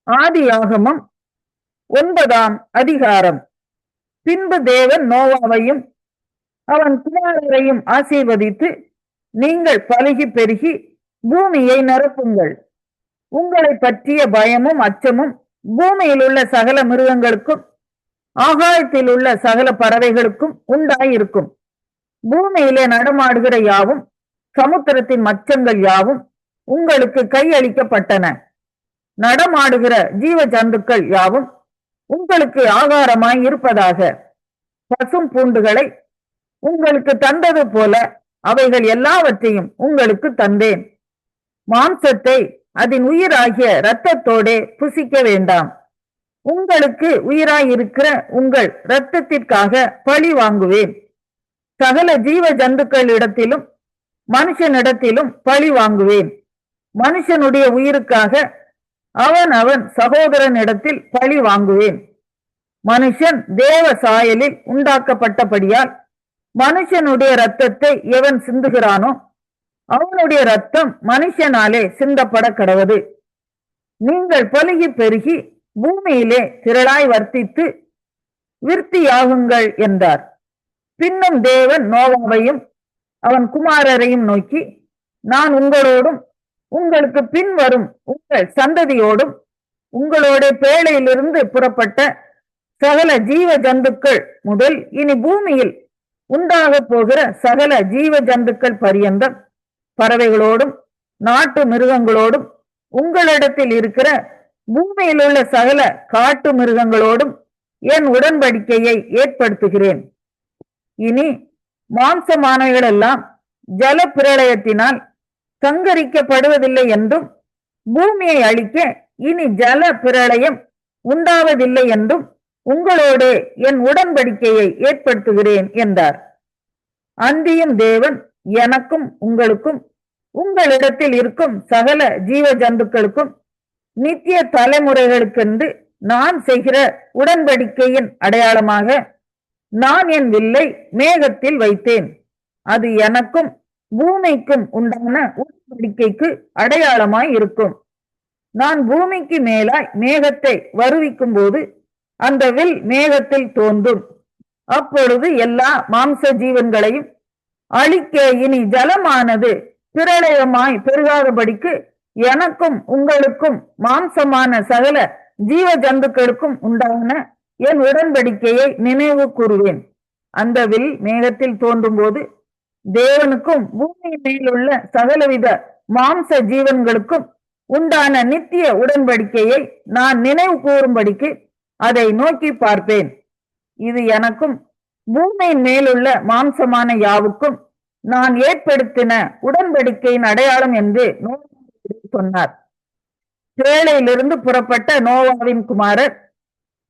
ஆதியாகமம் 9ஆம் அதிகாரம். பின்பு தேவன் நோவாவையும் அவன் குமாரரையும் ஆசீர்வதித்து, நீங்கள் பலுகி பெருகி பூமியை நிரப்புங்கள். உங்களை பற்றிய பயமும் அச்சமும் பூமியில் உள்ள சகல மிருகங்களுக்கும் ஆகாயத்தில் உள்ள சகல பறவைகளுக்கும் உண்டாயிருக்கும். பூமியிலே நடமாடுகிற யாவும் சமுத்திரத்தின் மச்சங்கள் யாவும் உங்களுக்கு கையளிக்கப்பட்டன. நடமாடுகிற ஜீவ ஜந்துக்கள் யாவும் உங்களுக்கு ஆகாரமாய் இருப்பதாக. பசும் பூண்டுகளை உங்களுக்கு தந்தது போல அவைகள் எல்லாவற்றையும் உங்களுக்கு தந்தேன். மாம்சத்தை அதன் உயிராகிய இரத்தத்தோடே புசிக்க வேண்டாம். உங்களுக்கு உயிராயிருக்கிற உங்கள் இரத்தத்திற்காக பழி வாங்குவேன். சகல ஜீவ ஜந்துக்களிடத்திலும் மனுஷனிடத்திலும் பழி வாங்குவேன். மனுஷனுடைய உயிருக்காக அவன் சகோதரனிடத்தில் பழி வாங்குவேன். மனுஷன் தேவ சாயலில் உண்டாக்கப்பட்டபடியால் மனுஷனுடைய இரத்தத்தை எவன் சிந்துகிறானோ அவனுடைய இரத்தம் மனுஷனாலே சிந்தப்பட கடவது. நீங்கள் பலுகி பெருகி பூமியிலே திரளாய் வர்த்தித்து விருத்தியாகுங்கள் என்றார். பின்னும் தேவன் நோவாவையும் அவன் குமாரரையும் நோக்கி, நான் உங்களோடும் உங்களுக்கு பின் வரும் உங்கள் சந்ததியோடும் உங்களோட பேழையிலிருந்து புறப்பட்ட சகல ஜீவ ஜந்துக்கள் முதல் இனி பூமியில் உண்டாக போகிற சகல ஜீவ ஜந்துக்கள் பரியந்தம் பறவைகளோடும் நாட்டு மிருகங்களோடும் உங்களிடத்தில் இருக்கிற பூமியில் உள்ள சகல காட்டு மிருகங்களோடும் என் உடன்படிக்கையை ஏற்படுத்துகிறேன். இனி மாம்சமானவைகளெல்லாம் ஜல பிரளயத்தினால் சங்கரிக்கப்படுவதில்லை என்றும் பூமியை அழிக்க இனி ஜல பிரளயம் உண்டாவதில்லை என்றும் உங்களோடு என் உடன்படிக்கையை ஏற்படுத்துகிறேன் என்றார். அந்தியும் தேவன் எனக்கும் உங்களுக்கும் உங்களிடத்தில் இருக்கும் சகல ஜீவ ஜந்துக்களுக்கும் நித்திய தலைமுறைகளுக்கென்று நான் செய்கிற உடன்படிக்கையின் அடையாளமாக நான் என் வில்லை மேகத்தில் வைத்தேன். அது எனக்கும் பூமிக்கும் உண்டான உடன்படிக்கைக்கு அடையாளமாய் இருக்கும். நான் பூமிக்கு மேலாய் மேகத்தை வருவிக்கும் போது அந்த வில் மேகத்தில் தோன்றும். அப்பொழுது எல்லா மாம்ச ஜீவன்களையும் அழிக்க இனி ஜலமானது பிரளயமாய் பெருகாதபடிக்கு எனக்கும் உங்களுக்கும் மாம்சமான சகல ஜீவ ஜந்துக்களுக்கும் உண்டான என் உடன்படிக்கையை நினைவு கூறுவேன். அந்த வில் மேகத்தில் தோன்றும் போது தேவனுக்கும் பூமி மேலுள்ள சகலவித மாம்ச ஜீவன்களுக்கும் உண்டான நித்திய உடன்படிக்கையை நான் நினைவு கூறும்படிக்கு அதை நோக்கி பார்ப்பேன். இது எனக்கும் பூமியின் மேலுள்ள மாம்சமான யாவுக்கும் நான் ஏற்படுத்தின உடன்படிக்கையின் அடையாளம் என்று சொன்னார். பேழையிலிருந்து புறப்பட்ட நோவாவின் குமாரர்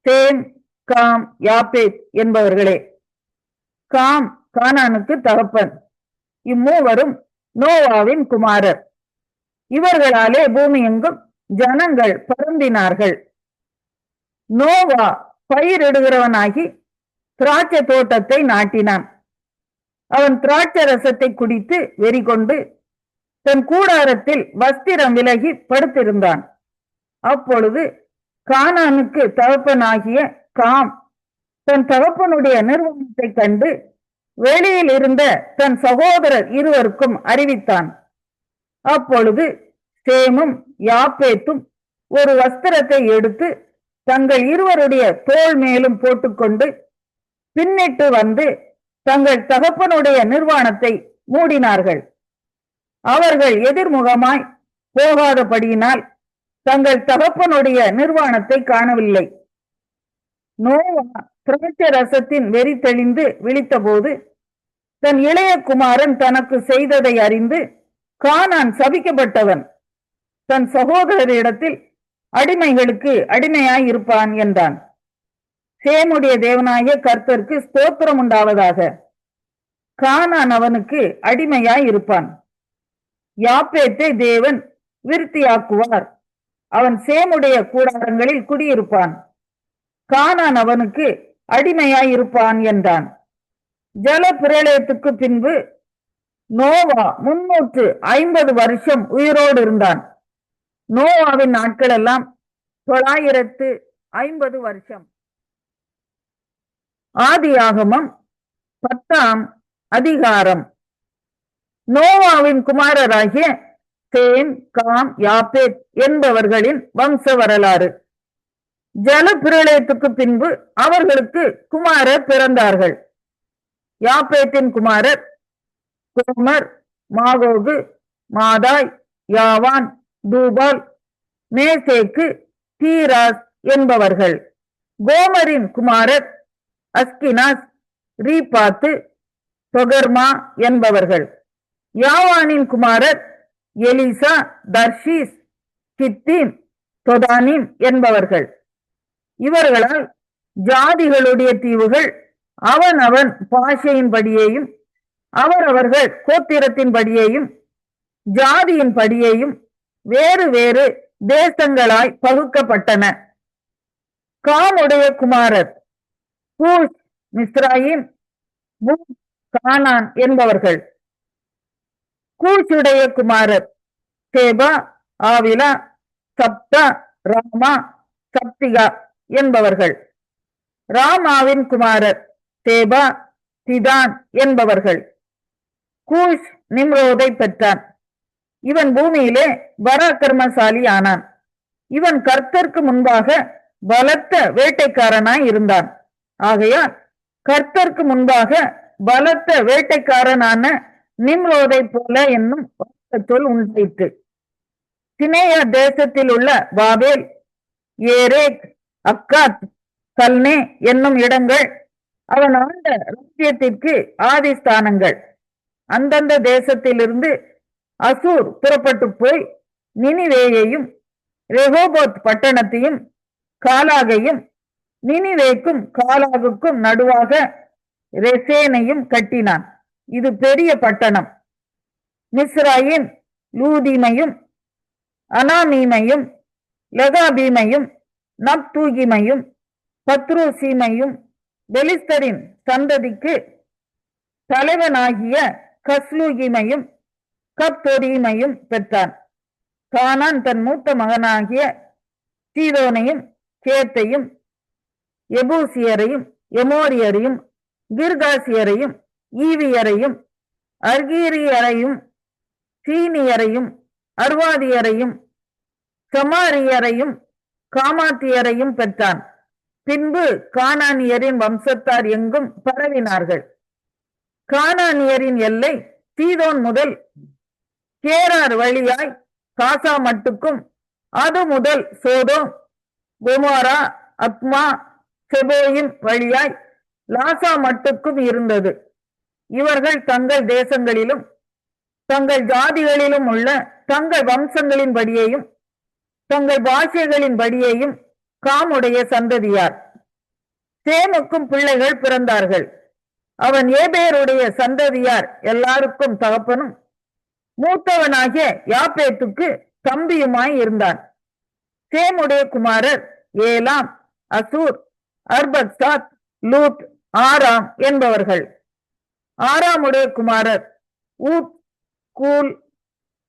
சேம், காம், யாப்பேத் என்பவர்களே. காம் கானானுக்கு தகப்பன். இம்மூவரும் நோவாவின் குமாரர். இவர்களாலே பூமி எங்கும் ஜனங்கள் பரந்தினார்கள். நோவா பயிரிடுகிறவனாகி திராட்சை தோட்டத்தை நாட்டினான். அவன் திராட்சை ரசத்தை குடித்து வெறி கொண்டு தன் கூடாரத்தில் வஸ்திரம் விலகி படுத்திருந்தான். அப்பொழுது கானானுக்கு தகப்பனாகிய காம் தன் தகப்பனுடைய நிர்வாணத்தை கண்டு வெளியில் இருந்த தன் சகோதரர் இருவருக்கும் அறிவித்தான். அப்பொழுது சேமும் யாப்பேத்தும் ஒரு வஸ்திரத்தை எடுத்து தங்கள் இருவருடைய தோள் மேலும் போட்டுக்கொண்டு பின்னிட்டு வந்து தங்கள் தகப்பனுடைய நிர்வாணத்தை மூடினார்கள். அவர்கள் எதிர்முகமாய் போகாதபடியினால் தங்கள் தகப்பனுடைய நிர்வாணத்தை காணவில்லை. நோவா திராட்சை ரசத்தின் வெறி தெளிந்து விழித்தபோது தன் இளைய குமாரன் தனக்கு செய்ததை அறிந்து, கானான் சபிக்கப்பட்டவன், தன் சகோதரரிடத்தில் அடிமைகளுக்கு அடிமையாய் இருப்பான் என்றான். சேமுடைய தேவனாகிய கர்த்தருக்கு ஸ்தோத்திரம் உண்டாவதாக. கானான் அவனுக்கு அடிமையாய் இருப்பான். யாப்பேத்தை தேவன் விருத்தியாக்குவார். அவன் சேமுடைய கூடாரங்களில் குடியிருப்பான். கானான் அவனுக்கு அடிமையாய் இருப்பான் என்றான். ஜல பிரளயத்துக்கு பின்பு நோவா 350 வருஷம் உயிரோடு இருந்தான். நோவாவின் நாட்கள் எல்லாம் 950 வருஷம். ஆதியாகமம் 10ஆம் அதிகாரம். நோவாவின் குமாரராகிய சேம், காம், யாப்பேத் என்பவர்களின் வம்ச வரலாறு. ஜல பிரளயத்துக்கு பின்பு அவர்களுக்கு குமாரர் பிறந்தார்கள். யாப்பேத்தின் குமாரர் கோமர், மாகோகு, மாதாய், யாவான், தூபால், மேசேக்கு, தீராஸ் என்பவர்கள். கோமரின் குமாரர் அஸ்கினாஸ், ரீபாத்து, தொகர்மா என்பவர்கள். யாவானின் குமாரர் எலிசா, தர்ஷீஸ், கித்தீம், தொதானிம் என்பவர்கள். இவர்களால் ஜாதிகளுடைய தீவுகள் அவன் பாஷையின் படியேயும் அவரவர்கள் கோத்திரத்தின் படியேயும் ஜாதியின் படியேயும் வேறு வேறு தேசங்களாய் பகுக்கப்பட்டன. காமுடைய குமாரர் கூஷ், மிஸ்ராயிம், கானான் என்பவர்கள். கூஷுடைய குமாரர் சேபா, ஆவிலா, சப்தா, ராமா, சப்திகா என்பவர்கள். ராமாவின் குமாரர் சேபா, திதான் என்பவர்கள். கூஷ் நிம்ரோதை பெற்றான். இவன் பூமியிலே பராக்கிரமசாலி ஆனான். இவன் கர்த்தருக்கு முன்பாக பலத்த வேட்டைக்காரனாய் இருந்தான். ஆகையால் கர்த்தருக்கு முன்பாக பலத்த வேட்டைக்காரனான நிம்ரோதை போல என்னும் சொல் உண்டாயிற்று. சினேய தேசத்தில் உள்ள பாபேல், ஏரேக், அக்காத், கல்னே என்னும் இடங்கள் அவன் ஆண்ட ராஜ்யத்திற்கு ஆதிஸ்தானங்கள். அந்தந்த தேசத்திலிருந்து அசூர் புறப்பட்டு போய் நினிவேயையும் ரெகோபோத் பட்டணத்தையும் காலாகையும் நினிவேக்கும் காலாகுக்கும் நடுவாக ரெசேனையும் கட்டினான். இது பெரிய பட்டணம். மிஸ்ராயின் லூதீமையும் அனாமீமையும் லெகாபீமையும் நப்தூகிமையும் பத்ருசீமையும் பெலிஸ்தரின் சந்ததிக்கு தலைவனாகிய கஸ்லூகிமையும் கப்தொரீமையும் பெற்றான். கானான் தன் மூத்த மகனாகிய சீதோனையும் கேத்தையும் எபூசியரையும் எமோரியரையும் கிர்காசியரையும் ஈவியரையும் அர்கீரியரையும் சீனியரையும் அர்வாதியரையும் சமாரியரையும் காமாத்தியரையும் பெற்றான். பின்பு கானானியரின் வம்சத்தார் எங்கும் பரவினார்கள். கானானியரின் எல்லை சீதோன் முதல் கேரார் வழியாய் காசா மட்டுக்கும், அது முதல் சோதோம், கொமோரா, அத்மா, செபோயிம் வழியாய் லாசா மட்டுக்கும் இருந்தது. இவர்கள் தங்கள் தேசங்களிலும் தங்கள் ஜாதிகளிலும் உள்ள தங்கள் வம்சங்களின் படியையும் தங்கள் பாஷைகளின் படியையும் காமுடைய சந்ததியார். சேமுக்கும் பிள்ளைகள் பிறந்தார்கள். அவன் ஏபேருடைய சந்ததியார் எல்லாருக்கும் தகப்பனும் மூத்தவனாகிய யாப்பேத்துக்கு தம்பியுமாய் இருந்தான். சேமுடைய குமாரர் ஏலாம், அசூர், அர்பக்சாத், லூத், ஆராம் என்பவர்கள். ஆராமுடைய குமாரர் ஊத், கூல்,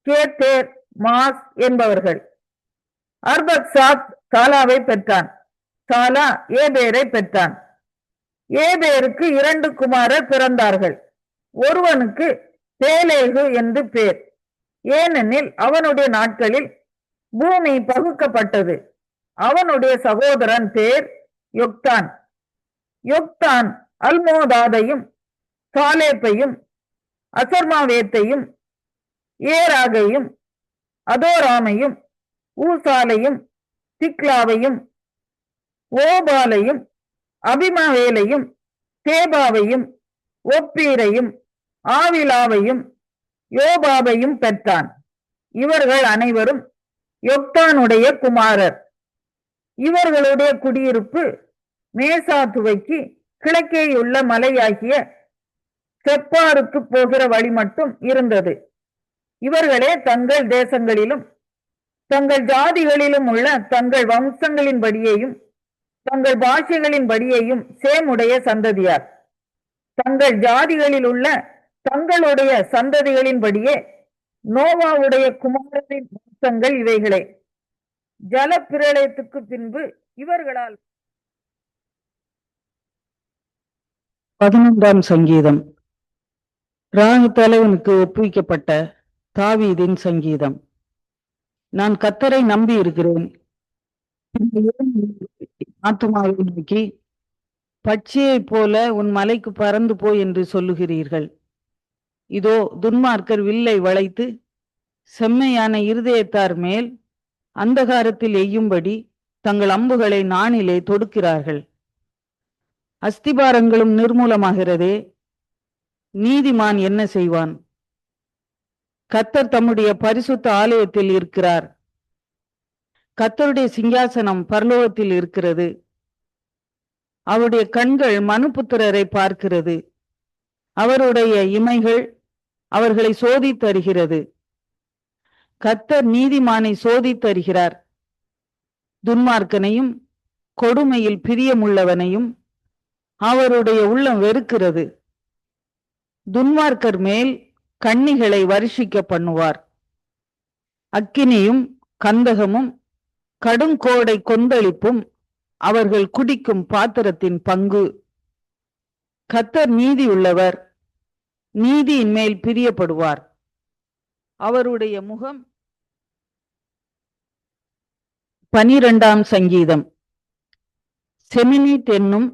கேத்தேர், மாஸ் என்பவர்கள். அர்பக்சாத் சாலாவை பெற்றான். சாலா ஏபேரை பெற்றான். ஏபேருக்கு 2 குமாரர் பிறந்தார்கள். ஒருவனுக்கு பேலேகு என்று பேர், ஏனெனில் அவனுடைய நாட்களில் பூமி பகுக்கப்பட்டது. அவனுடைய சகோதரன் பேர் யொக்தான். யொக்தான் அல்மோதாதையும் சாலேப்பையும் அசர்மாவேத்தையும் ஏராகையும் அதோராமையும் ஊசாலையும் திக்லாவையும் ஓபாலையும் அபிமாவேலையும் தேபாவையும் ஒப்பீரையும் ஆவிலாவையும் யோபாபையும் பெற்றான். இவர்கள் அனைவரும் யொக்தானுடைய குமாரர். இவர்களுடைய குடியிருப்பு மேசாத்துவைக்கு கிழக்கேயுள்ள மலையாகிய செப்பாருக்கு போகிற வழி மட்டும் இருந்தது. இவர்களே தங்கள் தேசங்களிலும் தங்கள் ஜாதிகளிலும் உள்ள தங்கள் வம்சங்களின் படியையும் தங்கள் பாஷைகளின் படியையும் சேமுடைய சந்ததியார். தங்கள் ஜாதிகளில் உள்ள தங்களுடைய சந்ததிகளின் படியே நோவாவுடைய குமாரரின் வம்சங்கள் இவைகளே. ஜல பிரளயத்துக்கு பின்பு இவர்களால். 11ஆம் சங்கீதம். ராகு தலைவனுக்கு ஒப்புவிக்கப்பட்ட தாவீதின் சங்கீதம். நான் கர்த்தரை நம்பி இருக்கிறேன். ஆத்துமாவை நோக்கி, பட்சியைப் போல உன் மலைக்கு பறந்து போய் என்று சொல்லுகிறீர்கள். இதோ துன்மார்க்கர் வில்லை வளைத்து செம்மையான இருதயத்தார் மேல் அந்தகாரத்தில் எய்யும்படி தங்கள் அம்புகளை நாணிலே தொடுக்கிறார்கள். அஸ்திபாரங்களும் நிர்மூலமாகிறதே, நீதிமான் என்ன செய்வான்? கர்த்தர் தம்முடைய பரிசுத்த ஆலயத்தில் இருக்கிறார். கர்த்தருடைய சிங்காசனம் பரலோகத்தில் இருக்கிறது. அவருடைய கண்கள் மனுபுத்திரரை பார்க்கிறது. அவருடைய இமைகள் அவர்களை சோதித்தருகிறது. கர்த்தர் நீதிமானை சோதித்தருகிறார். துன்மார்க்கனையும் கொடுமையில் பிரியமுள்ளவனையும் அவருடைய உள்ளம் வெறுக்கிறது. துன்மார்க்கர் மேல் கண்ணிகளை வருஷிக்க பண்ணுவார். அக்கினியும் கந்தகமும் கடுங்கோடை கொந்தளிப்பும் அவர்கள் குடிக்கும் பாத்திரத்தின் பங்கு. கர்த்தர் நீதி உள்ளவர், நீதியின் மேல் பிரியப்படுவார். அவருடைய முகம். 12ஆம் சங்கீதம். செமினிட் என்னும்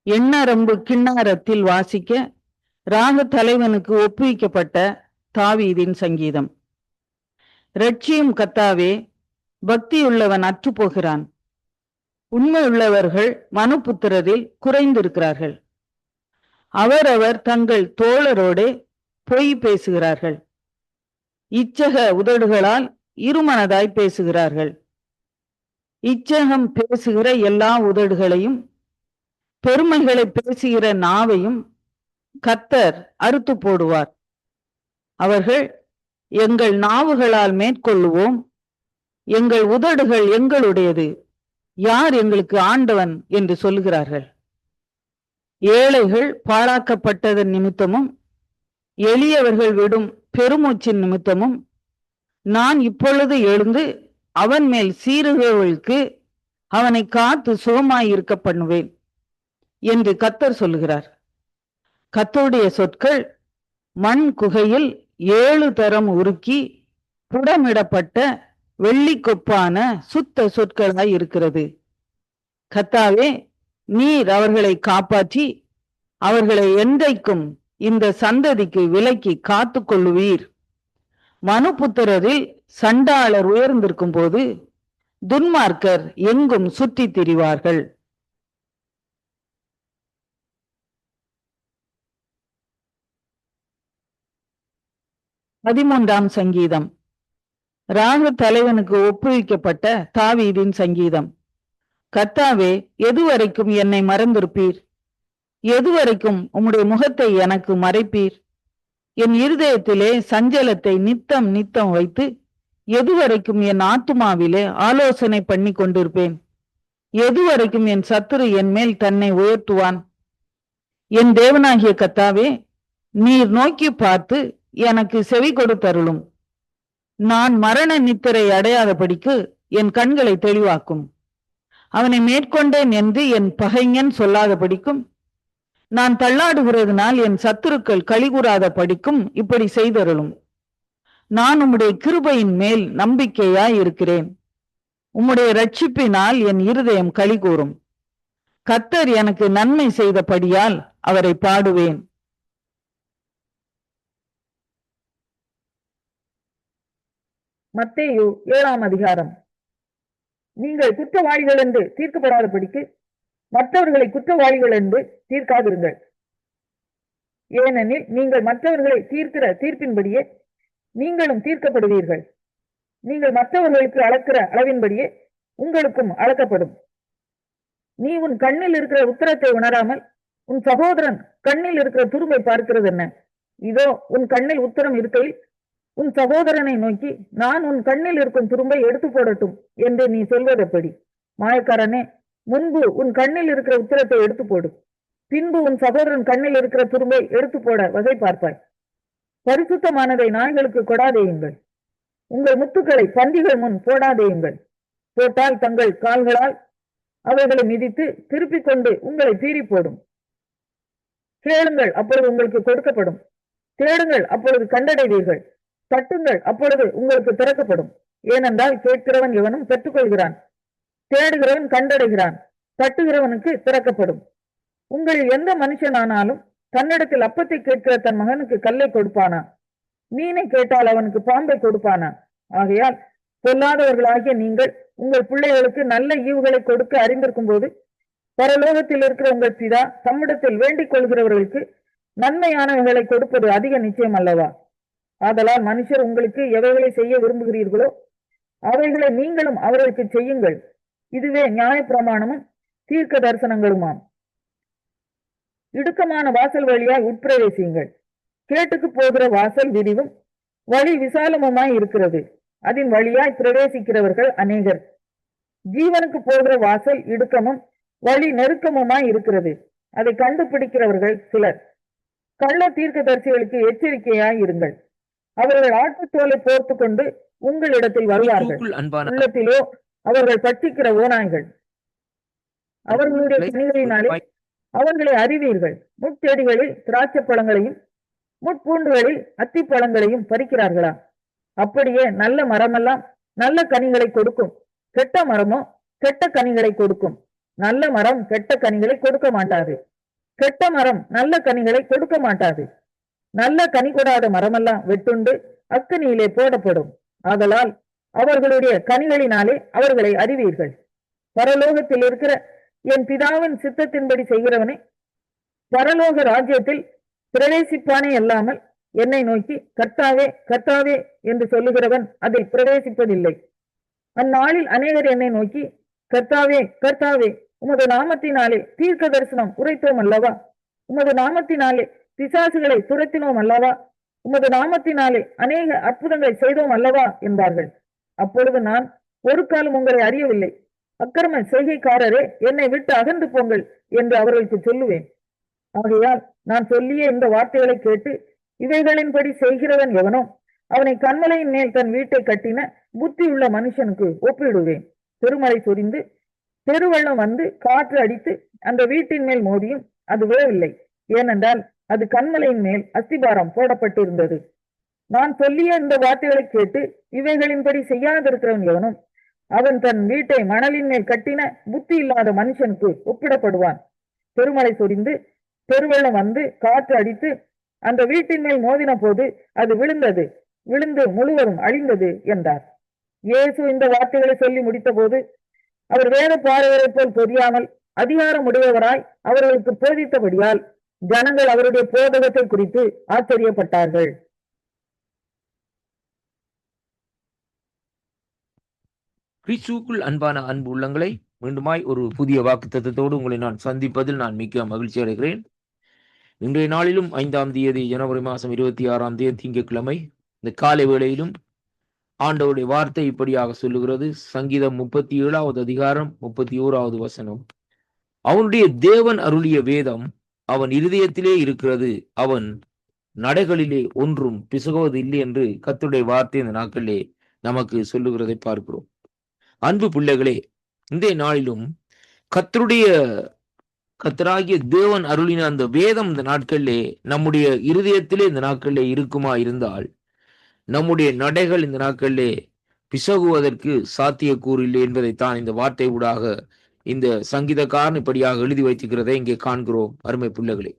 எண்ணரம்பு கிண்ணாரத்தில் வாசிக்க ராகு தலைவனுக்கு ஒப்புவிக்கப்பட்ட தாவீதின் சங்கீதம். இரட்சியும் கர்த்தாவே, பக்தியுள்ளவன் அற்று போகிறான். உண்மையுள்ளவர்கள் மனுபுத்திரரில் குறைந்திருக்கிறார்கள். அவரவர் தங்கள் தோழரோடே பொய் பேசுகிறார்கள். இச்சக உதடுகளால் இருமனதாய் பேசுகிறார்கள். இச்சகம் பேசுகிற எல்லா உதடுகளையும் பெருமைகளை பேசுகிற நாவையும் கர்த்தர் அறுத்து போடுவார். அவர்கள், எங்கள் நாவுகளால் மேற்கொள்ளுவோம், எங்கள் உதடுகள் எங்களுடையது, யார் எங்களுக்கு ஆண்டவன் என்று சொல்லுகிறார்கள். ஏழைகள் பாழாக்கப்பட்டதன் நிமித்தமும் எளியவர்கள் விடும் பெருமூச்சின் நிமித்தமும் நான் இப்பொழுது எழுந்து அவன் மேல் சீறுகிறவர்களுக்கு அவனை காத்து சுகமாயிருக்க பண்ணுவேன் என்று கர்த்தர் சொல்லுகிறார். கர்த்தருடைய சொற்கள் மண் குகையில் 7 தரம் உருக்கி புடமிடப்பட்ட வெள்ளிக்கொப்பான சுத்த சொற்களாய் இருக்கிறது. கர்த்தாவே, நீர் அவர்களை காப்பாற்றி அவர்களை என்றைக்கும் இந்த சந்ததிக்கு விலக்கி காத்து கொள்ளுவீர். மனுபுத்திரரில் சண்டாளர் உயர்ந்திருக்கும் போது துன்மார்க்கர் எங்கும் சுற்றி திரிவார்கள். பதிமூன்றாம் சங்கீதம். ராகு தலைவனுக்கு ஒப்புவிக்கப்பட்ட தாவீதின் சங்கீதம். கர்த்தாவே, எதுவரைக்கும் என்னை மறந்திருப்பீர்? எதுவரைக்கும் உம்முடைய முகத்தை எனக்கு மறைப்பீர்? என் இருதயத்திலே சஞ்சலத்தை நித்தம் நித்தம் வைத்து எதுவரைக்கும் என் ஆத்துமாவிலே ஆலோசனை பண்ணி கொண்டிருப்பேன்? எதுவரைக்கும் என் சத்துரு என் மேல் தன்னை உயர்த்துவான்? என் தேவனாகிய கர்த்தாவே, நீர் நோக்கி பார்த்து எனக்கு செவி கொடுத்தருளும். நான் மரண நித்திரை அடையாதபடிக்கு என் கண்களை தெளிவாக்கும். அவனை மேற்கொண்டேன் என்று என் பகைஞன் சொல்லாதபடிக்கும், நான் தள்ளாடுகிறதுனால் என் சத்துருக்கள் களிகூறாத படிக்கும் இப்படி செய்தருளும். நான் உம்முடைய கிருபையின் மேல் நம்பிக்கையாய் இருக்கிறேன். உம்முடைய இரட்சிப்பினால் என் இருதயம் களிகூறும். கர்த்தர் எனக்கு நன்மை செய்தபடியால் அவரை பாடுவேன். மத்தேயு 7ஆம் அதிகாரம். நீங்கள் குற்றவாளிகள் என்று தீர்க்கப்படாதபடிக்கு மற்றவர்களை குற்றவாளிகள் என்று தீர்க்காதிருங்கள். ஏனெனில் நீங்கள் மற்றவர்களை தீர்க்கிற தீர்ப்பின்படியே நீங்களும் தீர்க்கப்படுவீர்கள். நீங்கள் மற்றவர்களுக்கு அளக்கிற அளவின்படியே உங்களுக்கும் அளக்கப்படும். நீ உன் கண்ணில் இருக்கிற உத்தரத்தை உணராமல் உன் சகோதரன் கண்ணில் இருக்கிற துரும்பை பார்க்கிறது என்ன? இதோ உன் கண்ணில் உத்தரம் இருக்கையில் உன் சகோதரனை நோக்கி, நான் உன் கண்ணில் இருக்கும் துரும்பை எடுத்து போடட்டும் என்று நீ சொல்வதெப்படி? மாயக்காரனே, முன்பு உன் கண்ணில் இருக்கிற உத்தரத்தை எடுத்து போடு, பின்பு உன் சகோதரன் கண்ணில் இருக்கிற துரும்பை எடுத்து போட வகை பார்ப்பாய். பரிசுத்தமானதை நாய்களுக்கு கொடாதேயுங்கள், உங்கள் முத்துக்களை பன்றிகள் முன் போடாதேயுங்கள். போட்டால் தங்கள் கால்களால் அவைகளை மிதித்து திருப்பிக் கொண்டு உங்களை பீறி போடும். கேளுங்கள், அப்பொழுது உங்களுக்கு கொடுக்கப்படும். தேடுங்கள், அப்பொழுது கண்டடைவீர்கள். தட்டுங்கள், அப்பொழுது உங்களுக்கு திறக்கப்படும். ஏனென்றால் கேட்கிறவன் எவனும் பெற்றுக்கொள்கிறான், தேடுகிறவன் கண்டடைகிறான், தட்டுகிறவனுக்கு திறக்கப்படும். உங்களில் எந்த மனுஷனானாலும் தன்னிடத்தில் அப்பத்தை கேட்கிற தன் மகனுக்கு கல்லை கொடுப்பானா? மீனை கேட்டால் அவனுக்கு பாம்பை கொடுப்பானா? ஆகையால் பொல்லாதவர்களாகிய நீங்கள் உங்கள் பிள்ளைகளுக்கு நல்ல ஈவுகளை கொடுக்க அறிந்திருக்கும் போது பரலோகத்தில் இருக்கிற உங்கள் பிதா தம்மிடத்தில் வேண்டிக் கொள்கிறவர்களுக்கு நன்மையானவைகளை கொடுப்பது அதிக நிச்சயம் அல்லவா? ஆதலால் மனுஷர் உங்களுக்கு எவைகளை செய்ய விரும்புகிறீர்களோ அவைகளை நீங்களும் அவர்களுக்கு செய்யுங்கள். இதுவே நியாயப்பிரமாணமும் தீர்க்க தரிசனங்களுமாம். இடுக்கமான வாசல் வழியாய் உட்பிரவேசியுங்கள். கேட்டுக்கு போகிற வாசல் விரிவும் வழி விசாலமுமாய் இருக்கிறது, அதன் வழியாய் பிரவேசிக்கிறவர்கள் அநேகர். ஜீவனுக்கு போகிற வாசல் இடுக்கமும் வழி நெருக்கமுமாய் இருக்கிறது, அதை கண்டுபிடிக்கிறவர்கள் சிலர். கள்ள தீர்க்கதரிசிகளுக்கு எச்சரிக்கையாய் இருங்கள். அவர்கள் ஆட்டுத்தோலை போர்த்து கொண்டு உங்களிடத்தில் வருவார்கள், உள்ளத்திலோ அவர்கள் பட்சிக்கிற ஓநாய்கள். அவர்களுடைய கனிகளினாலே அவர்களை அறிவீர்கள். முட்செடிகளில் திராட்சை பழங்களையும் முட்பூண்டுகளில் அத்திப்பழங்களையும் பறிக்கிறார்களா? அப்படியே நல்ல மரமெல்லாம் நல்ல கனிகளை கொடுக்கும், கெட்ட மரமோ கெட்ட கனிகளை கொடுக்கும். நல்ல மரம் கெட்ட கனிகளை கொடுக்க மாட்டாது, கெட்ட மரம் நல்ல கனிகளை கொடுக்க மாட்டாது. நல்ல கனி கொடாத மரமெல்லாம் வெட்டுண்டு அக்கினியிலே போடப்படும். ஆதலால் அவர்களுடைய கனிகளினாலே அவர்களை அறிவீர்கள். பரலோகத்தில் இருக்கிற என் பிதாவின் சித்தத்தின்படி செய்கிறவனே பரலோக ராஜ்யத்தில் பிரவேசிப்பானே அல்லாமல் என்னை நோக்கி கர்த்தாவே கர்த்தாவே என்று சொல்லுகிறவன் அதில் பிரவேசிப்பதில்லை. அந்நாளில் அநேகர் என்னை நோக்கி கர்த்தாவே கர்த்தாவே, உமது நாமத்தினாலே தீர்க்க தரிசனம் உரைத்தோம் அல்லவா? உமது நாமத்தினாலே பிசாசுகளை துரத்தினோம் அல்லவா? உமது நாமத்தினாலே அநேக அற்புதங்களை செய்தோம் அல்லவா என்பார்கள். அப்பொழுது நான் ஒரு காலம் உங்களை அறியவில்லை, அக்கிரம செய்கைக்காரரே, என்னை விட்டு அகன்று போங்கள் என்று அவர்களுக்கு சொல்லுவேன். ஆகையால் நான் சொல்லிய இந்த வார்த்தைகளை கேட்டு இவைகளின்படி செய்கிறவன் எவனோ அவனை கண்மலையின் மேல் தன் வீட்டை கட்டின புத்தியுள்ள மனுஷனுக்கு ஒப்பிடுவேன். பெருமழை சொரிந்து பெருவெள்ளம் வந்து காற்று அடித்து அந்த வீட்டின் மேல் மோதியும் அது விழவில்லை, ஏனென்றால் அது கண்மலையின் மேல் அஸ்திபாரம் போடப்பட்டிருந்தது. நான் சொல்லிய இந்த வார்த்தைகளை கேட்டு இவைகளின்படி செய்யாதிருக்கிறவன் எவனும் அவன் தன் வீட்டை மணலின் மேல் கட்டின புத்தி இல்லாத மனுஷனுக்கு ஒப்பிடப்படுவான். பெருமழை சொரிந்து பெருவெள்ளம் வந்து காற்று அடித்து அந்த வீட்டின் மேல் மோதின போது அது விழுந்தது, விழுந்து முழுவதும் அழிந்தது என்றார். இயேசு இந்த வார்த்தைகளை சொல்லி முடித்த போது அவர் வேத பாரகரை போல் தெரியாமல் அதிகாரம் உடையவராய் அவர்களுக்கு போதித்தபடியால் ஜனங்கள் அவருடைய போதகத்தை குறித்து ஆச்சரியப்பட்டார்கள். கிறிஸ்துவுக்குள் அன்பான அன்பு உள்ளங்களை மீண்டுமாய் ஒரு புதிய வாக்குத்தத்தத்தோடு உங்களை நான் சந்திப்பதில் நான் மிக்க மகிழ்ச்சி அடைகிறேன். இன்றைய நாளிலும் 5ஆம் தேதி ஜனவரி மாதம் 26ஆம் தேதி திங்கட்கிழமை இந்த காலை வேளையிலும் ஆண்டவருடைய வார்த்தை இப்படியாக சொல்லுகிறது. சங்கீதம் 37வது அதிகாரம் 31வது வசனம். அவனுடைய தேவன் அருளிய வேதம் அவன் இருதயத்திலே இருக்கிறது, அவன் நடைகளிலே ஒன்றும் பிசகுவது இல்லை என்று கர்த்தருடைய வார்த்தை இந்த நாட்களிலே நமக்கு சொல்லுகிறதை பார்க்கிறோம். அன்பு பிள்ளைகளே, இன்றைய நாளிலும் கர்த்தராகிய தேவன் அருளின அந்த வேதம் இந்த நாட்களிலே நம்முடைய இருதயத்திலே இந்த நாட்களிலே இருக்குமா இருந்தால் நம்முடைய நடைகள் இந்த நாட்களிலே பிசகுவதற்கு சாத்தியக்கூறு இல்லை என்பதைத்தான் இந்த வார்த்தை ஊடாக இந்த சங்கீதக்காரன் இப்படியாக எழுதி வைத்திருக்கிறதை இங்கே காண்கிறோம். அருமை பிள்ளைகளே,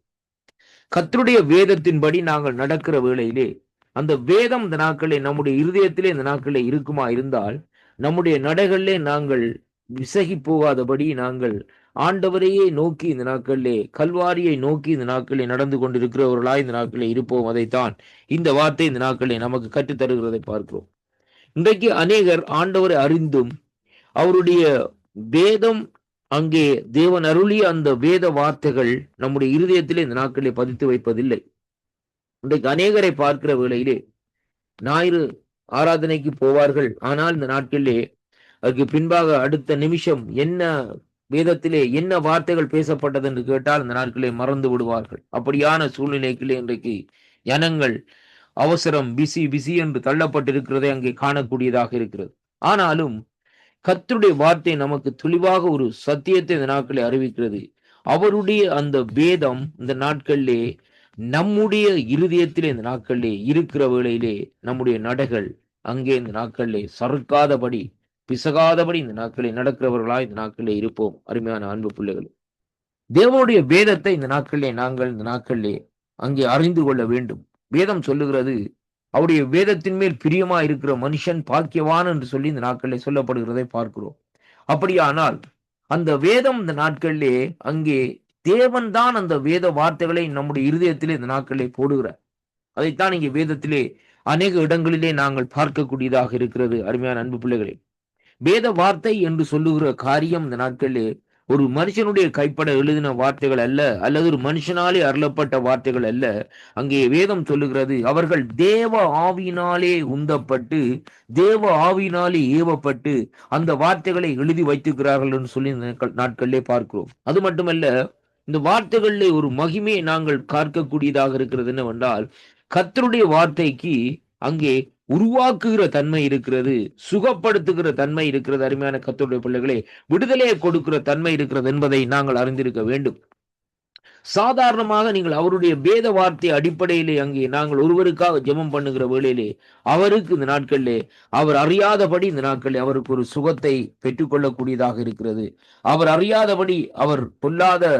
கர்த்தருடைய வேதத்தின்படி நாங்கள் நடக்கிற வேளையிலே அந்த வேதம் இந்த நாட்களிலே நம்முடைய இருதயத்திலே இந்த நாட்களிலே இருக்குமா இருந்தால் நம்முடைய நடைகளிலே நாங்கள் விசகி போகாதபடி நாங்கள் ஆண்டவரையே நோக்கி இந்த நாட்களிலே கல்வாரியை நோக்கி இந்த நாட்களிலே நடந்து கொண்டிருக்கிறவர்களாய் இந்த நாட்களிலே இருப்போம். அதைத்தான் இந்த வார்த்தை இந்த நாட்களிலே நமக்கு கற்றுத் தருகிறதை பார்க்கிறோம். இன்றைக்கு அநேகர் ஆண்டவரை அறிந்தும் அவருடைய வேதம் அங்கே தேவன் அருளிய அந்த வேத வார்த்தைகள் நம்முடைய இருதயத்திலே இந்த நாட்களிலே பதித்து வைப்பதில்லை. இன்றைக்கு அநேகரை பார்க்கிற வேளையிலே ஞாயிறு ஆராதனைக்கு போவார்கள், ஆனால் இந்த நாட்களிலே அதுக்கு பின்பாக அடுத்த நிமிஷம் என்ன வேதத்திலே என்ன வார்த்தைகள் பேசப்பட்டது என்று கேட்டால் இந்த நாட்களிலே மறந்து விடுவார்கள். அப்படியான சூழ்நிலைகளே இன்றைக்கு ஜனங்கள் அவசரம் பிசி என்று தள்ளப்பட்டிருக்கிறதை அங்கே காணக்கூடியதாக இருக்கிறது. ஆனாலும் கர்த்தருடைய வார்த்தை நமக்கு தெளிவாக ஒரு சத்தியத்தை இந்த நாட்களை அறிவிக்கிறது. அவருடைய அந்த வேதம் இந்த நாட்களிலே நம்முடைய இருதயத்திலே இந்த நாட்களிலே இருக்கிற வேளையிலே நம்முடைய நடைகள் அங்கே இந்த நாட்களிலே சறுக்காதபடி பிசகாதபடி இந்த நாட்களை நடக்கிறவர்களா இந்த நாட்களிலே இருப்போம். அருமையான அன்பு பிள்ளைகள், தேவனுடைய வேதத்தை இந்த நாட்களிலே நாங்கள் இந்த நாட்களிலே அங்கே அறிந்து கொள்ள வேண்டும். வேதம் சொல்லுகிறது, அவருடைய வேதத்தின் மேல் பிரியமா இருக்கிற மனுஷன் பாக்கியவான் என்று சொல்லி இந்த நாட்களிலே சொல்லப்படுகிறதை பார்க்கிறோம். அப்படியானால் அந்த வேதம் இந்த நாட்களிலே அங்கே தேவன் தான் அந்த வேத வார்த்தைகளை நம்முடைய இருதயத்திலே இந்த நாட்களிலே போடுகிறார். அதைத்தான் இங்கே வேதத்திலே அநேக இடங்களிலே நாங்கள் பார்க்கக்கூடியதாக இருக்கிறது. அருமையான அன்பு பிள்ளைகளே, வேத வார்த்தை என்று சொல்லுகிற காரியம் இந்த நாட்களிலே ஒரு மனுஷனுடைய கைப்பட எழுதின வார்த்தைகள் அல்ல, அல்லது ஒரு மனுஷனாலே அருளப்பட்ட வார்த்தைகள் அல்ல. அங்கே வேதம் சொல்லுகிறது, அவர்கள் தேவ ஆவியினாலே உந்தப்பட்டு தேவ ஆவியினாலே ஏவப்பட்டு அந்த வார்த்தைகளை எழுதி வைத்திருக்கிறார்கள் என்று சொல்லி நாட்களிலே பார்க்கிறோம். அது மட்டுமல்ல, இந்த வார்த்தைகளிலே ஒரு மகிமையை நாங்கள் பார்க்கக்கூடியதாக இருக்கிறது என்னவென்றால், கர்த்தருடைய வார்த்தைக்கு அங்கே உருவாக்குகிற தன்மை இருக்கிறது, சுகப்படுத்துகிற தன்மை இருக்கிறது. அருமையான கர்த்தருடைய பிள்ளைகளே, விடுதலையை கொடுக்கிற தன்மை இருக்கிறது என்பதை நாங்கள் அறிந்திருக்க வேண்டும். சாதாரணமாக நீங்கள் அவருடைய வேத வார்த்தை அடிப்படையிலே அங்கே நாங்கள் ஒருவருக்காக ஜெபம் பண்ணுகிற வேளையிலே அவருக்கு இந்த நாட்களிலே அவர் அறியாதபடி இந்த நாட்களில் அவருக்கு ஒரு சுகத்தை பெற்றுக்கொள்ளக்கூடியதாக இருக்கிறது. அவர் அறியாதபடி அவர் பொல்லாத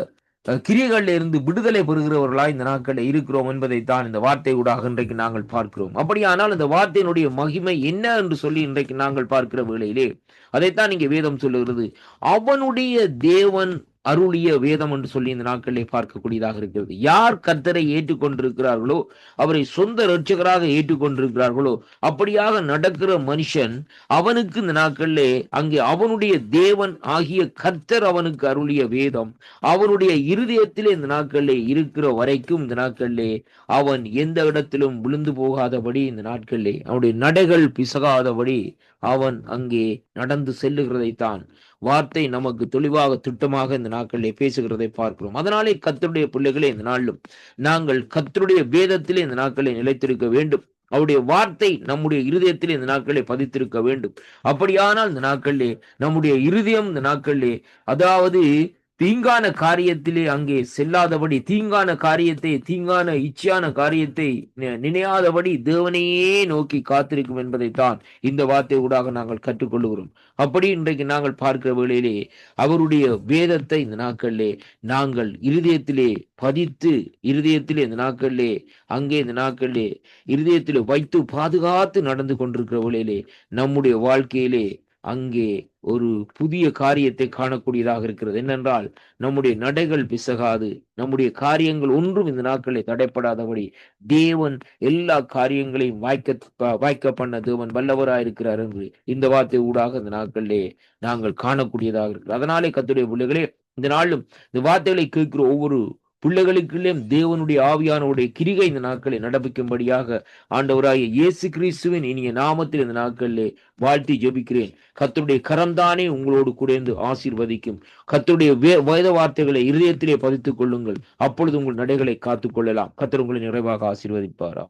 கிரியைகளில் இருந்து விடுதலை பெறுகிறவர்களா இந்த நாட்களில் இருக்கிறோம் என்பதைத்தான் இந்த வார்த்தை ஊடாக இன்றைக்கு நாங்கள் பார்க்கிறோம். அப்படியானால் இந்த வார்த்தையினுடைய மகிமை என்ன என்று சொல்லி இன்றைக்கு நாங்கள் பார்க்கிற வேளையிலே அதைத்தான் இங்கே வேதம் சொல்லுகிறது, அவனுடைய தேவன் அருளிய வேதம் என்று சொல்லி இந்த நாட்களிலே பார்க்கக்கூடியதாக இருக்கிறது. யார் கர்த்தரை ஏற்றுக்கொண்டிருக்கிறார்களோ, அவரை சொந்த இரட்சகராக ஏற்றுக்கொண்டிருக்கிறார்களோ, அப்படியாக நடக்கிற மனுஷன் அவனுக்கு இந்த நாட்களிலே அங்கே அவனுடைய தேவன் ஆகிய கர்த்தர் அவனுக்கு அருளிய வேதம் அவனுடைய இருதயத்திலே இந்த நாட்களிலே இருக்கிற வரைக்கும் இந்த நாட்களிலே அவன் எந்த இடத்திலும் விழுந்து போகாதபடி இந்த நாட்களிலே அவனுடைய நடைகள் பிசகாதபடி அவன் அங்கே நடந்து செல்லுகிறதைத்தான் வார்த்தை நமக்கு தெளிவாக திட்டமாக இந்த நாட்களிலே பேசுகிறதை பார்க்கிறோம். அதனாலே கர்த்தருடைய பிள்ளைகளே, இந்த நாளிலும் நாங்கள் கர்த்தருடைய வேதத்திலே இந்த நாட்களை நிலைத்திருக்க வேண்டும். அவருடைய வார்த்தை நம்முடைய இருதயத்திலே இந்த நாட்களை பதித்திருக்க வேண்டும். அப்படியானால் இந்த நாட்களிலே நம்முடைய இருதயம் இந்த நாட்களிலே அதாவது தீங்கான காரியத்திலே அங்கே செல்லாதபடி, தீங்கான காரியத்தை தீங்கான இச்சையான காரியத்தை நினையாதபடி தேவனையே நோக்கி காத்திருக்கும் என்பதைத்தான் இந்த வார்த்தை ஊடாக நாங்கள் கற்றுக்கொள்ளுகிறோம். அப்படி இன்றைக்கு நாங்கள் பார்க்கிற வேளையிலே அவருடைய வேதத்தை இந்த நாட்களிலே நாங்கள் இருதயத்திலே பதித்து இருதயத்திலே இந்த நாட்களிலே அங்கே இந்த நாட்களிலே இருதயத்திலே வைத்து பாதுகாத்து நடந்து கொண்டிருக்கிற வேளையிலே நம்முடைய வாழ்க்கையிலே அங்கே ஒரு புதிய காரியத்தை காணக்கூடியதாக இருக்கிறது. என்னென்றால், நம்முடைய நடைகள் பிசகாது, நம்முடைய காரியங்கள் ஒன்றும் இந்த நாட்களை தடைப்படாதபடி தேவன் எல்லா காரியங்களையும் வாய்க்க பண்ண தேவன் வல்லவராயிருக்கிறார் என்று இந்த வார்த்தை ஊடாக இந்த நாட்களிலே நாங்கள் காணக்கூடியதாக இருக்கிறது. அதனாலே கர்த்தருடைய பிள்ளைகளே, இந்த நாளும் இந்த வார்த்தைகளை கேட்கிற ஒவ்வொரு பிள்ளைகளுக்குள்ளேயும் தேவனுடைய ஆவியானவருடைய கிரிகை இந்த நாட்களை நடப்பிக்கும்படியாக ஆண்டவராகிய இயேசு கிறிஸ்துவின் இனிய நாமத்தில் இந்த நாட்களிலே வாழ்த்தி ஜெபிக்கிறேன். கர்த்தருடைய கரம்தானே உங்களோடு கூட இருந்து ஆசீர்வதிக்கும். கர்த்தருடைய வேத வார்த்தைகளை இருதயத்திலே பதித்துக் கொள்ளுங்கள். அப்பொழுது உங்கள் நடைகளை காத்துக் கொள்ளலாம். கர்த்தர் உங்களை நிறைவாக ஆசீர்வதிப்பாரா.